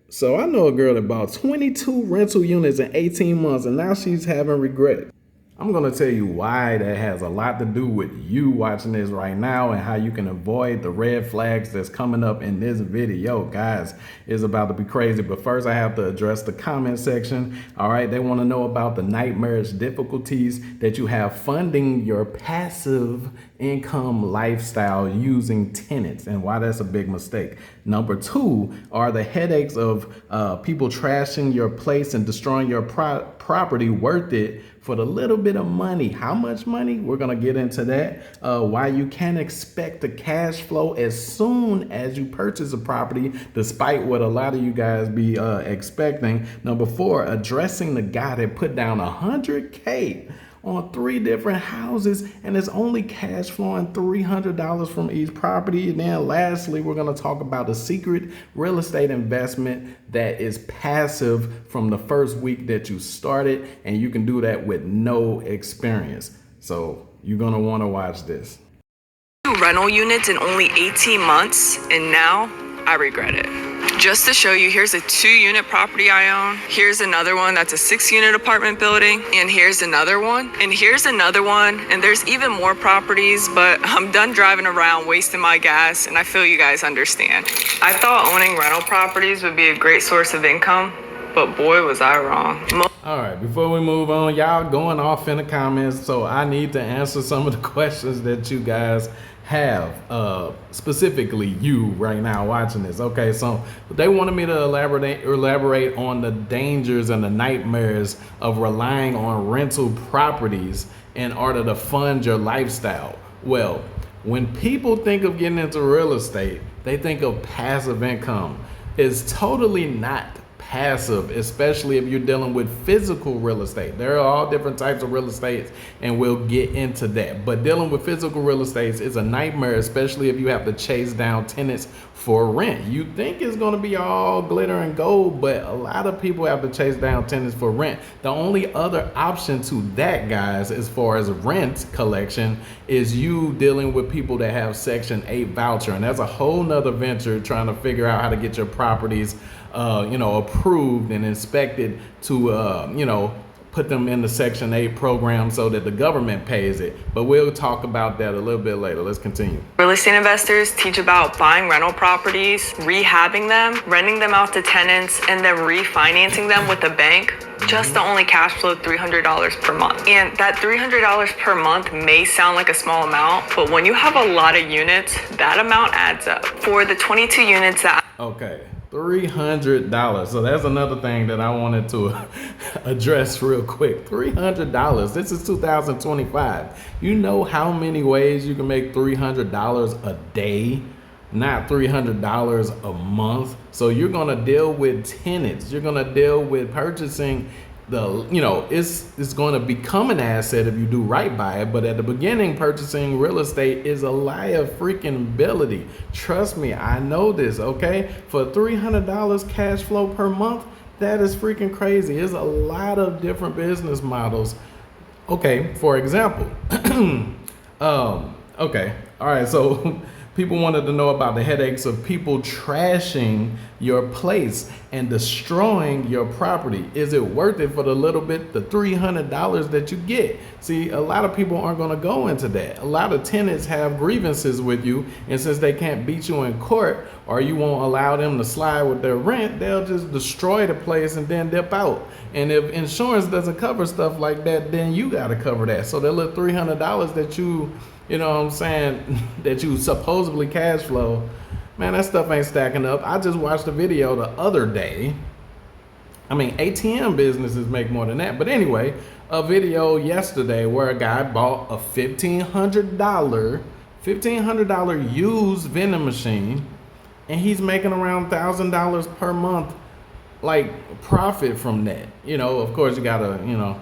So I know a girl that bought 22 rental units in 18 months and now she's having regret. I'm going to tell you why that has a lot to do with you watching this right now and how you can avoid the red flags that's coming up in this video. Guys, it's about to be crazy. But first I have to address the comment section. All right, they want to know about the nightmarish difficulties that you have funding your passive income lifestyle using tenants and why that's a big mistake. Number two are the headaches of people trashing your place and destroying your property worth it for the little bit of money. How much money? We're gonna get into that. Why you can't expect the cash flow as soon as you purchase a property, despite what a lot of you guys be expecting. Number four, addressing the guy that put down $100K on 3 different houses and it's only cash flowing $300 from each property. And then lastly, we're going to talk about a secret real estate investment that is passive from the first week that you started, and you can do that with no experience. So you're going to want to watch this. Rental units in only 18 months, and now I regret it. Just to show you, here's a 2-unit property I own. Here's another one that's a 6-unit apartment building. And here's another one. And here's another one. And there's even more properties, but I'm done driving around wasting my gas, and I feel you guys understand. I thought owning rental properties would be a great source of income, but boy, was I wrong. All right, before we move on, y'all going off in the comments, so I need to answer some of the questions that you guys have, specifically you right now watching this. Okay, so they wanted me to elaborate on the dangers and the nightmares of relying on rental properties in order to fund your lifestyle. Well, when people think of getting into real estate, they think of passive income. It's totally not passive, especially if you're dealing with physical real estate. There are all different types of real estate, and we'll get into that. But dealing with physical real estate is a nightmare, especially if you have to chase down tenants for rent. You think it's going to be all glitter and gold, but a lot of people have to chase down tenants for rent. The only other option to that, guys, as far as rent collection, is you dealing with people that have Section 8 voucher, and that's a whole nother venture trying to figure out how to get your properties approved and inspected to, put them in the Section 8 program so that the government pays it. But we'll talk about that a little bit later. Let's continue. Real estate investors teach about buying rental properties, rehabbing them, renting them out to tenants, and then refinancing them with a bank just to only cash flow $300 per month. And that $300 per month may sound like a small amount, but when you have a lot of units, that amount adds up. For the 22 units that Okay, $300. So that's another thing that I wanted to address real quick. $300. This is 2025. You know how many ways you can make $300 a day? Not $300 a month. So you're gonna deal with tenants. You're gonna deal with purchasing it's going to become an asset if you do right by it. But at the beginning, purchasing real estate is a liability. Trust me, I know this. Okay, for $300 cash flow per month, that is freaking crazy. There's a lot of different business models. Okay, for example, okay, all right, so people wanted to know about the headaches of people trashing your place and destroying your property. Is it worth it for the little bit, the $300 that you get? See, a lot of people aren't going to go into that. A lot of tenants have grievances with you, and since they can't beat you in court or you won't allow them to slide with their rent, they'll just destroy the place and then dip out. And if insurance doesn't cover stuff like that, then you got to cover that. So that little $300 that you know what I'm saying, that you supposedly cash flow, man, that stuff ain't stacking up. I just watched a video the other day. I mean, ATM businesses make more than that. But anyway, a video yesterday where a guy bought a $1,500 used vending machine, and he's making around $1,000 per month, like, profit from that. Of course, you gotta,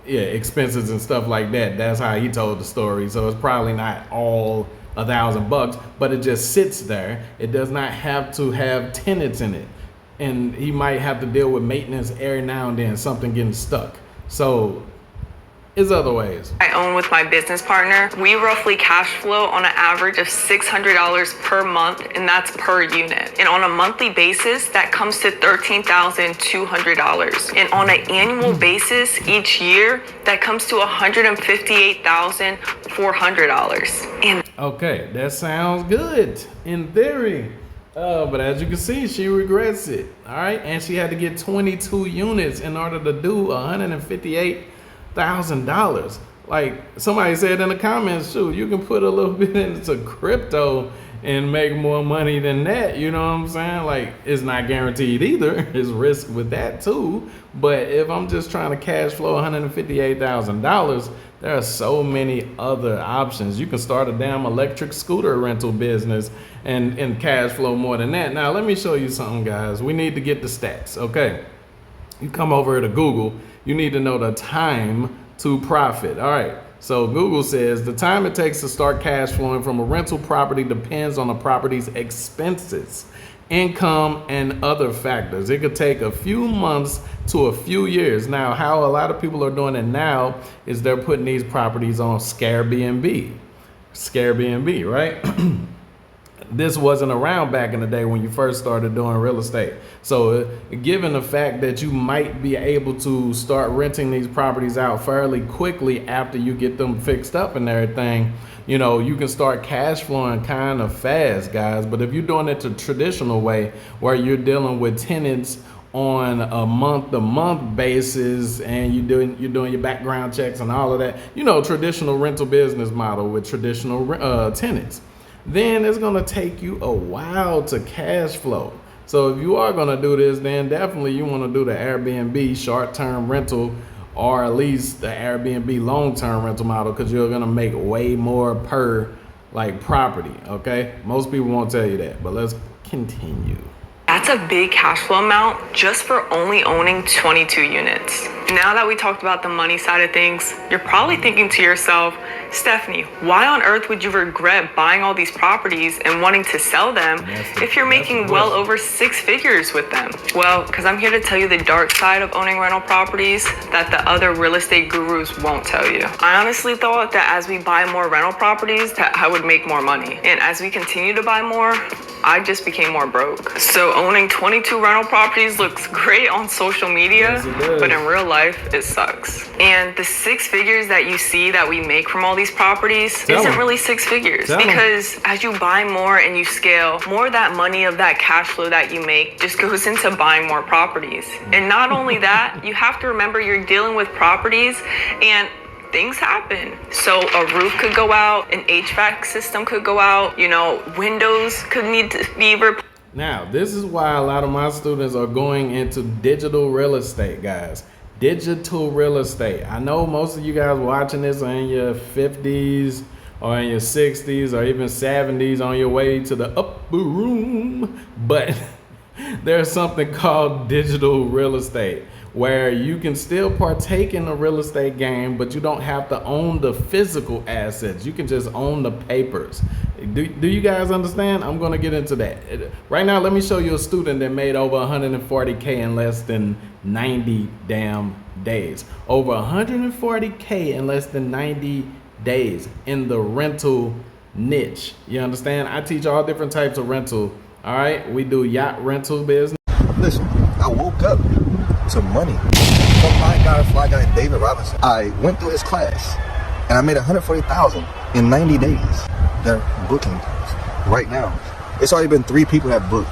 expenses and stuff like that. That's how he told the story. So it's probably not all $1,000, but it just sits there. It does not have to have tenants in it, and he might have to deal with maintenance every now and then, something getting stuck. So is other ways. I own with my business partner. We roughly cash flow on an average of $600 per month, and that's per unit. And on a monthly basis, that comes to $13,200. And on an annual basis, each year, that comes to $158,400. And Okay, that sounds good in theory. But as you can see, she regrets it. All right, and she had to get 22 units in order to do $158,000. Like somebody said in the comments, shoot, you can put a little bit into crypto and make more money than that. You know what I'm saying? Like, it's not guaranteed either. There's risk with that too. But if I'm just trying to cash flow $158,000, there are so many other options. You can start a damn electric scooter rental business and cash flow more than that. Now, let me show you something, guys. We need to get the stats, okay? You come over to Google, you need to know the time to profit. All right, so Google says the time it takes to start cash flowing from a rental property depends on the property's expenses, income, and other factors. It could take a few months to a few years. Now, how a lot of people are doing it now is they're putting these properties on Airbnb, right? This wasn't around back in the day when you first started doing real estate. So given the fact that you might be able to start renting these properties out fairly quickly after you get them fixed up and everything, you know, you can start cash flowing kind of fast, guys. But if you're doing it the traditional way, where you're dealing with tenants on a month-to-month basis and you're doing your background checks and all of that, you know, traditional rental business model with traditional tenants, then it's going to take you a while to cash flow. So if you are going to do this, then definitely you want to do the Airbnb short-term rental, or at least the Airbnb long-term rental model, because you're going to make way more per like property. Okay, most people won't tell you that, but let's continue. that's a big cash flow amount just for only owning 22 units. Now that we talked about the money side of things, you're probably thinking to yourself, Stephanie, why on earth would you regret buying all these properties and wanting to sell them if you're making well over 6 figures with them? Well, because I'm here to tell you the dark side of owning rental properties that the other real estate gurus won't tell you. I honestly thought that as we buy more rental properties, that I would make more money. And as we continue to buy more, I just became more broke. So owning 22 rental properties looks great on social media, but in real life, it sucks. And the 6 figures that you see that we make from all these properties isn't really 6 figures, because as you buy more and you scale, more of that money of that cash flow that you make just goes into buying more properties. And not only that, you have to remember you're dealing with properties and things happen. So a roof could go out, an HVAC system could go out, you know, windows could need to be replaced. Now, this is why a lot of my students are going into digital real estate, guys. Digital real estate. I know most of you guys watching this are in your 50s or in your 60s or even 70s on your way to the upper room, but there's something called digital real estate, where you can still partake in the real estate game, but you don't have to own the physical assets. You can just own the papers. Do you guys understand? I'm gonna get into that. Right now, let me show you a student that made over 140K in less than 90 damn days. Over 140K in less than 90 days in the rental niche. You understand? I teach all different types of rental. All right, we do yacht rental business. Listen, I woke up to money from fly guy David Robinson. I went through his class and I made 140,000 in 90 days. They're booking right now. It's already been 3 people that booked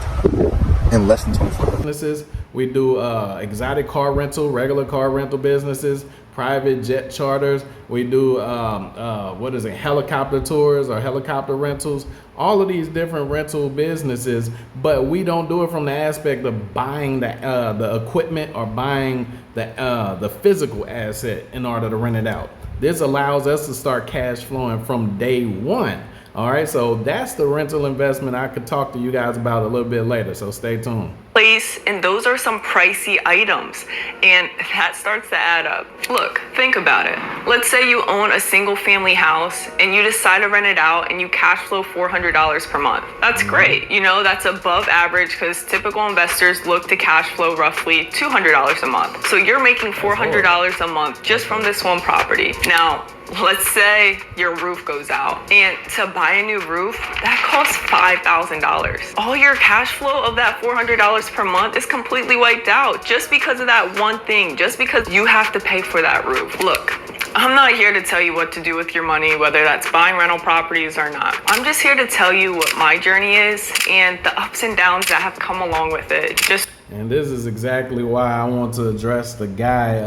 in less than 24 businesses. We do exotic car rental, regular car rental businesses, private jet charters. We do helicopter tours or helicopter rentals. All of these different rental businesses, but we don't do it from the aspect of buying the equipment or buying the physical asset in order to rent it out. This allows us to start cash flowing from day one. All right, so that's the rental investment I could talk to you guys about a little bit later, so stay tuned. place, and those are some pricey items, and that starts to add up. Look, think about it. Let's say you own a single family house and you decide to rent it out and you cash flow $400 per month. That's great. You know, that's above average because typical investors look to cash flow roughly $200 a month. So you're making $400 a month just from this one property. Now, let's say your roof goes out, and to buy a new roof, that costs $5,000. All your cash flow of that $400 per month is completely wiped out just because of that one thing, just because you have to pay for that roof. Look, I'm not here to tell you what to do with your money, whether that's buying rental properties or not. I'm just here to tell you what my journey is and the ups and downs that have come along with it. And this is exactly why I want to address the guy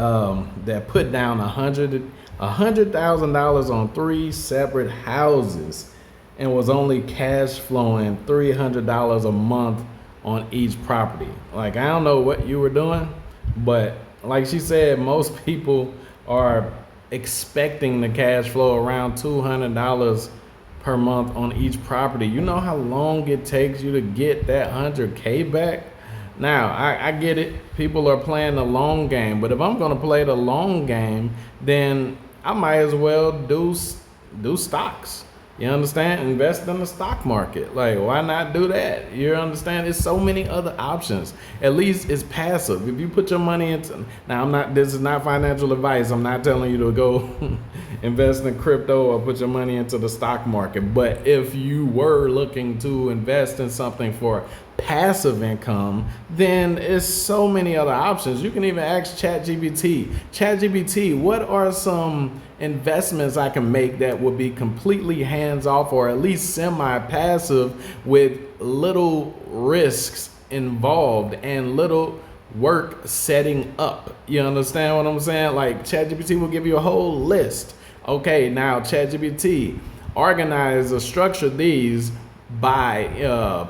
that put down $100,000 on 3 separate houses and was only cash flowing $300 a month on each property. Like, I don't know what you were doing, but like she said, most people are expecting the cash flow around $200 per month on each property. You know how long it takes you to get that 100K back? Now, I get it. People are playing the long game, but if I'm going to play the long game, then I might as well do stocks. You understand? Invest in the stock market. Like, why not do that? You understand? There's so many other options. At least it's passive. If you put your money into, now this is not financial advice. I'm not telling you to go invest in crypto or put your money into the stock market. But if you were looking to invest in something for passive income, then it's so many other options. You can even ask ChatGPT, what are some investments I can make that would be completely hands off or at least semi-passive with little risks involved and little work setting up. You understand what I'm saying? Like, ChatGPT will give you a whole list. Okay, now ChatGPT, organize or structure these by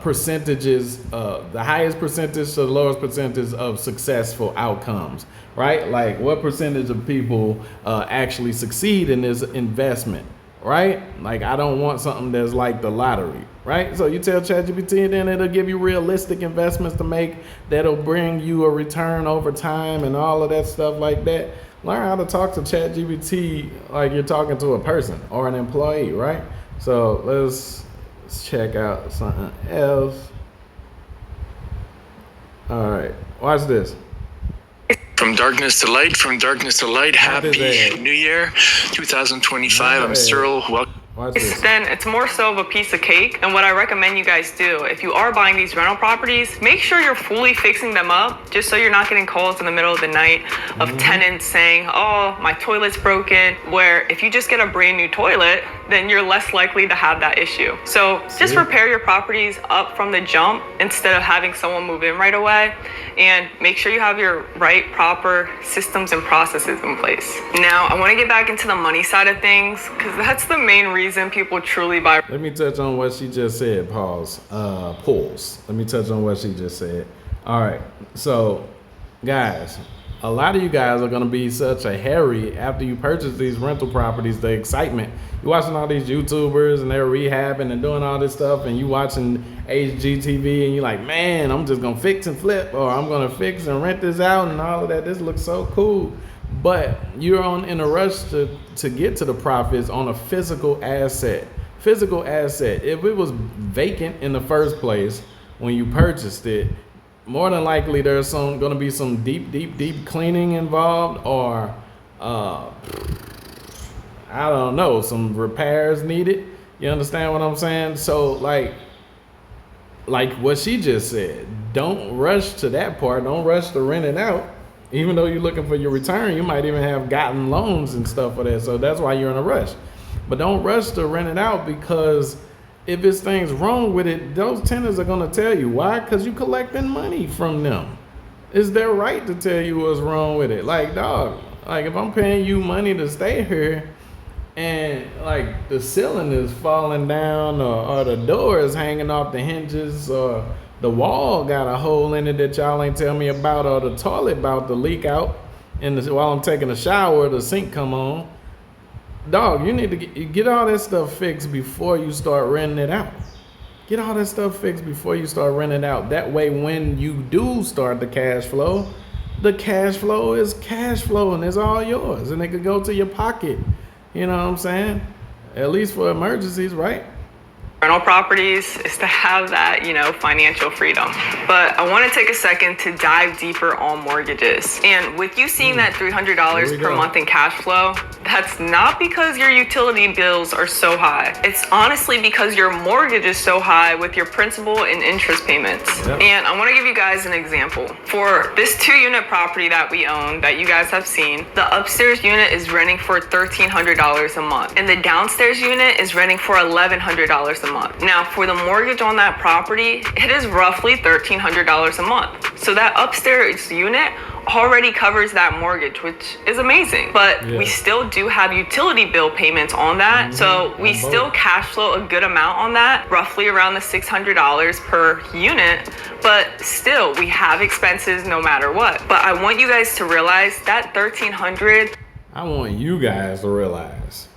percentages, the highest percentage to the lowest percentage of successful outcomes, right? Like, what percentage of people actually succeed in this investment, right? Like, I don't want something that's like the lottery, right? So you tell ChatGPT, and then it'll give you realistic investments to make that'll bring you a return over time and all of that stuff like that. Learn how to talk to ChatGPT like you're talking to a person or an employee, right? So let's check out something else. All right, watch this. From darkness to light, from darkness to light. Happy New Year 2025. I'm Cyril. Welcome. Then it's more so of a piece of cake. And what I recommend you guys do, if you are buying these rental properties, make sure you're fully fixing them up, just so you're not getting calls in the middle of the night of tenants saying, oh, my toilet's broken. Where if you just get a brand new toilet, then you're less likely to have that issue. So just repair your properties up from the jump instead of having someone move in right away, and make sure you have your right, proper systems and processes in place. Now, I want to get back into the money side of things, because that's the main reason people truly buy. Let me touch on what she just said. Pause. Let me touch on what she just said. All right. So, guys, a lot of you guys are going to be such a hurry after you purchase these rental properties. The excitement. You're watching all these YouTubers and they're rehabbing and doing all this stuff, and you watching HGTV and you're like, man, I'm just going to fix and flip, or I'm going to fix and rent this out and all of that. This looks so cool. But you're in a rush to get to the profits on a physical asset. Physical asset. If it was vacant in the first place when you purchased it, more than likely there's going to be some deep cleaning involved, or I don't know, some repairs needed. You understand what I'm saying? So like what she just said, don't rush to that part. Don't rush to rent it out. Even though you're looking for your return, you might even have gotten loans and stuff for that. So that's why you're in a rush. But don't rush to rent it out, because if it's things wrong with it, those tenants are going to tell you. Why? Because you're collecting money from them. It's their right to tell you what's wrong with it. Like, dog, like if I'm paying you money to stay here and like the ceiling is falling down, or the door is hanging off the hinges, or the wall got a hole in it that y'all ain't tell me about, or the toilet about to leak out, and while I'm taking a shower, the sink come on. Dog, you need to get all that stuff fixed before you start renting it out. Get all that stuff fixed before you start renting out. That way, when you do start the cash flow is cash flow and it's all yours. And it could go to your pocket. You know what I'm saying? At least for emergencies, right? Rental properties is to have that, financial freedom. But I want to take a second to dive deeper on mortgages. And with you seeing that $300 per month in cash flow, that's not because your utility bills are so high. It's honestly because your mortgage is so high with your principal and interest payments. Yep. And I want to give you guys an example. For this 2-unit property that we own, that you guys have seen, the upstairs unit is renting for $1,300 a month. And the downstairs unit is renting for $1,100 a month. Now, for the mortgage on that property, it is roughly $1,300 a month. So that upstairs unit already covers that mortgage, which is amazing. But we still do have utility bill payments on that. So we still cash flow a good amount on that, roughly around the $600 per unit. But still, we have expenses no matter what. But I want you guys to realize that $1,300. I want you guys to realize.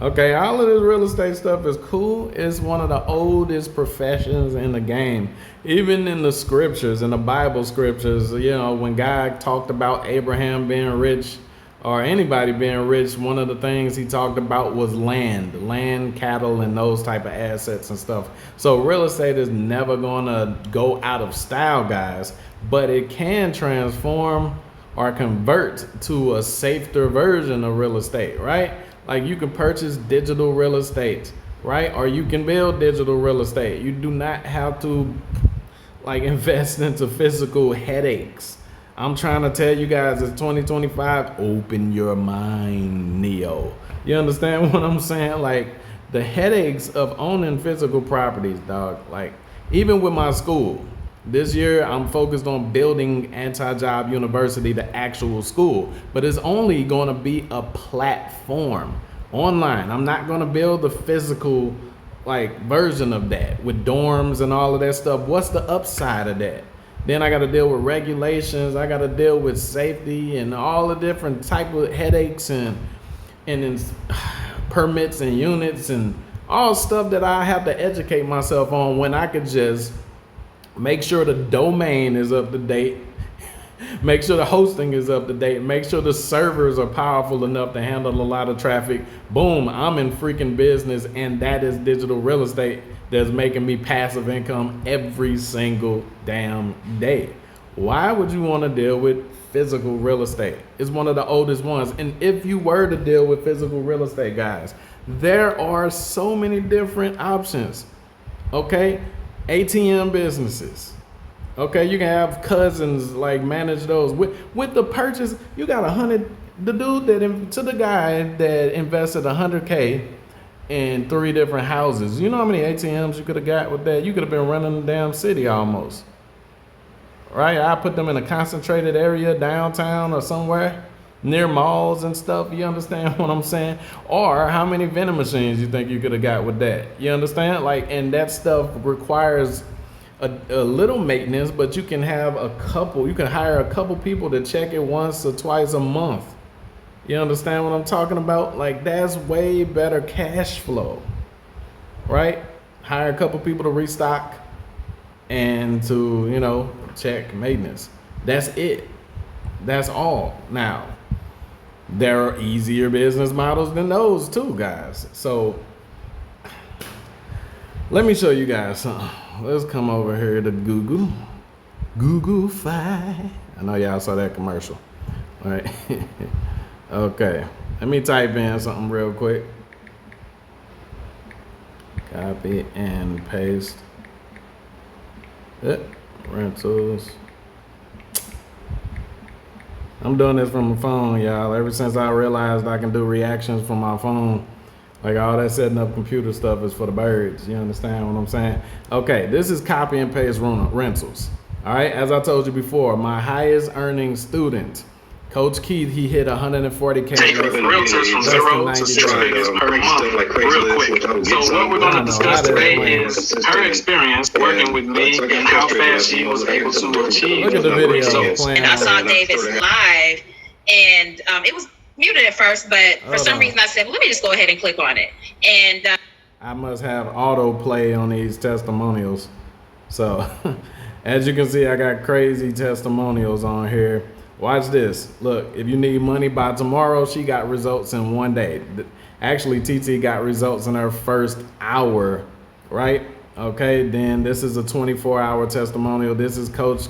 Okay, all of this real estate stuff is cool. It's one of the oldest professions in the game. Even in the scriptures, in the Bible scriptures, when God talked about Abraham being rich or anybody being rich, one of the things he talked about was land, cattle, and those type of assets and stuff. So real estate is never going to go out of style, guys, but it can transform or convert to a safer version of real estate, right? Like you can purchase digital real estate, right? Or you can build digital real estate. You do not have to invest into physical headaches. I'm trying to tell you guys, it's 2025. Open your mind, Neo. You understand what I'm saying? Like the headaches of owning physical properties, dog. Like even with my school, this year I'm focused on building Anti-Job University, the actual school, but it's only going to be a platform online. I'm not going to build the physical version of that with dorms and all of that stuff. What's the upside of that? Then I got to deal with regulations. I got to deal with safety and all the different type of headaches and permits and units and all stuff that I have to educate myself on when I could just make sure the domain is up to date, make sure the hosting is up to date, make sure the servers are powerful enough to handle a lot of traffic. Boom, I'm in freaking business, and that is digital real estate that's making me passive income every single damn day. Why would you want to deal with physical real estate? It's one of the oldest ones. And if you were to deal with physical real estate, guys, there are so many different options, okay? ATM businesses. Okay, you can have cousins manage those. With the purchase, you got the dude to the guy that invested $100K in 3 different houses. You know how many ATMs you could have got with that? You could have been running the damn city almost. Right? I put them in a concentrated area downtown or somewhere near malls and stuff. You understand what I'm saying? Or how many vending machines you think you could have got with that? You understand? And that stuff requires a little maintenance, but you can have you can hire a couple people to check it once or twice a month. You understand what I'm talking about? That's way better cash flow, right? Hire a couple people to restock and to, check maintenance. That's it. That's all. Now, there are easier business models than those too, guys. So let me show you guys something. Let's come over here to Google-fi. I know y'all saw that commercial, all right? Okay, let me type in something real quick. Copy and paste. Rentals. I'm doing this from my phone, y'all. Ever since I realized I can do reactions from my phone, all that setting up computer stuff is for the birds. You understand what I'm saying? Okay, this is copy and paste rentals. All right, as I told you before, my highest earning student, Coach Keith, he hit 140K. Take realtors from 0 to 6 figures per month, real quick. So what we're going to discuss today is her experience working with me and how fast she was able to achieve. Look at the video. And I saw Davis live, and it was muted at first, but for some reason I said, well, let me just go ahead and click on it. And I must have autoplay on these testimonials. So as you can see, I got crazy testimonials on here. Watch this. Look, if you need money by tomorrow, she got results in 1 day. Actually, TT got results in her first hour, right? Okay, then this is a 24-hour testimonial. This is Coach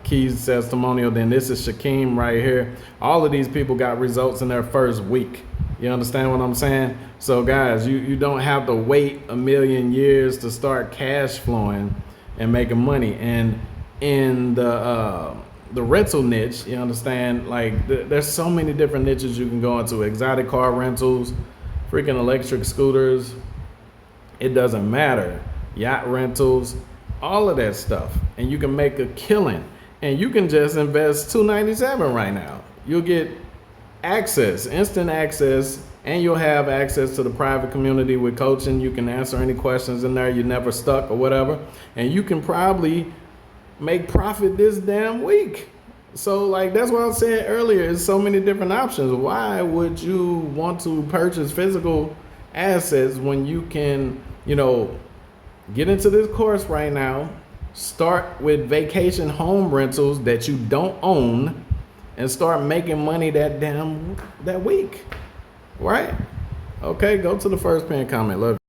Key's testimonial. Then this is Shaquem right here. All of these people got results in their first week. You understand what I'm saying? So guys, you don't have to wait a million years to start cash flowing and making money. And in the rental niche, you understand, like there's so many different niches you can go into. Exotic car rentals, freaking electric scooters, it doesn't matter. Yacht rentals, all of that stuff. And you can make a killing. And you can just invest $297 right now. You'll get access, instant access, and you'll have access to the private community with coaching. You can answer any questions in there. You're never stuck or whatever. And you can probably make profit this damn week. So like, that's what I was saying earlier. There's so many different options. Why would you want to purchase physical assets when you can, get into this course right now, start with vacation home rentals that you don't own, and start making money that week, right? Okay, go to the first pin comment. Love you.